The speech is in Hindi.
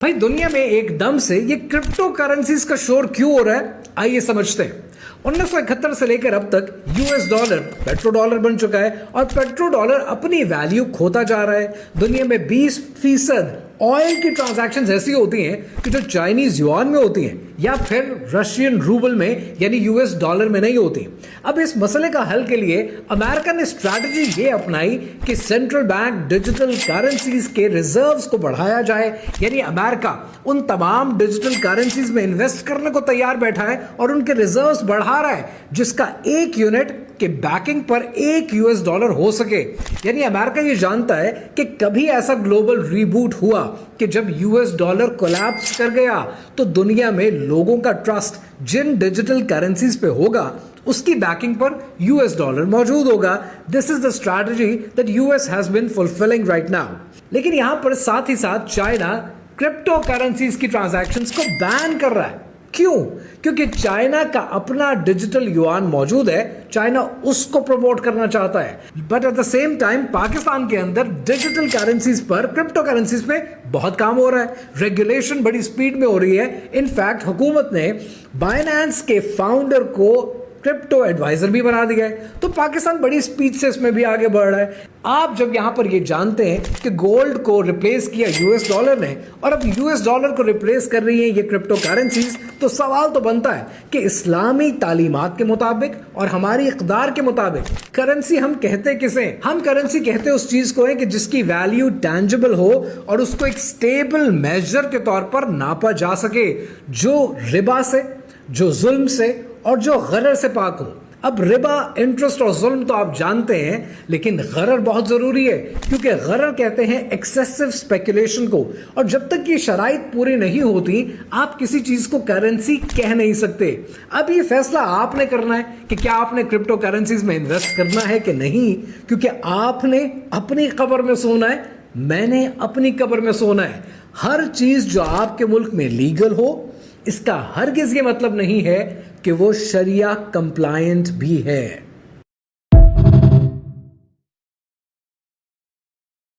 भाई दुनिया में एकदम से ये क्रिप्टो करेंसीज का शोर क्यों हो रहा है, आइए समझते हैं। 1971 से लेकर अब तक यूएस डॉलर पेट्रो डॉलर बन चुका है और पेट्रो डॉलर अपनी वैल्यू खोता जा रहा है। दुनिया में 20% ऑयल की ट्रांजैक्शंस ऐसी होती हैं कि जो चाइनीज युआन में होती हैं या फिर रशियन रूबल में यानी यूएस डॉलर में नहीं होती। अब इस मसले का हल के लिए अमेरिका ने स्ट्रैटेजी ये अपनाई कि सेंट्रल बैंक डिजिटल करेंसीज के रिजर्व्स को बढ़ाया जाए, यानी अमेरिका उन तमाम डिजिटल करेंसीज में इन्वेस्ट करने को तैयार बैठा है और उनके रिजर्व्स बढ़ा रहा है, जिसका एक यूनिट के बैकिंग पर $1 हो सके। यानी अमेरिका ये जानता है कि कभी ऐसा ग्लोबल रिबूट हुआ कि जब यूएस डॉलर कोलैप्स कर गया तो दुनिया में लोगों का ट्रस्ट जिन डिजिटल करेंसीज पे होगा उसकी बैकिंग पर यूएस डॉलर मौजूद होगा। This is the strategy that US has been fulfilling right now. लेकिन यहां पर साथ ही साथ चाइना क्रिप्टो करेंसीज की ट्रांजैक्शंस को बैन कर रहा है। क्यों? क्योंकि चाइना का अपना डिजिटल युआन मौजूद है, चाइना उसको प्रमोट करना चाहता है। But at the same time Pakistan के अंदर डिजिटल करेंसीज पर, क्रिप्टो करेंसीज पे बहुत काम हो रहा है, रेगुलेशन बड़ी स्पीड में हो रही है। इनफैक्ट हुकूमत ने बाइनेंस के फाउंडर को क्रिप्टो एडवाइजर भी बना दिया है। तो पाकिस्तान बड़ी स्पीड से इसमें भी आगे बढ़ रहा है। आप जब यहां पर ये जानते हैं कि गोल्ड को रिप्लेस किया यूएस डॉलर ने और अब यूएस डॉलर को रिप्लेस कर रही है ये क्रिप्टो करेंसीज, तो सवाल तो बनता है कि इस्लामी तालीमात के मुताबिक और हमारी इक़्तिदार के मुताबिक करेंसी हम कहते किसे? हम करेंसी कहते उस चीज को है कि जिसकी वैल्यू टैंजिबल हो और उसको एक स्टेबल मेजर के तौर पर नापा जा सके, जो रिबा से, जो जुल्म से और जो गरर से पाक हो। अब रिबा, इंटरेस्ट और जुल्म तो आप जानते हैं, लेकिन गरर बहुत जरूरी है क्योंकि गरर कहते हैं एक्सेसिव स्पेकुलेशन को, और जब तक ये शराइत पूरी नहीं होती आप किसी चीज को करेंसी कह नहीं सकते। अब ये फैसला आपने करना है कि क्या आपने क्रिप्टो करेंसीज में इन्वेस्ट करना है कि नहीं, क्योंकि आपने अपनी कब्र में सोना है, मैंने अपनी कब्र में सोना है। हर चीज जो आपके मुल्क में लीगल हो इसका हरगिज ये मतलब नहीं है कि वो शरिया कंप्लायंट भी है।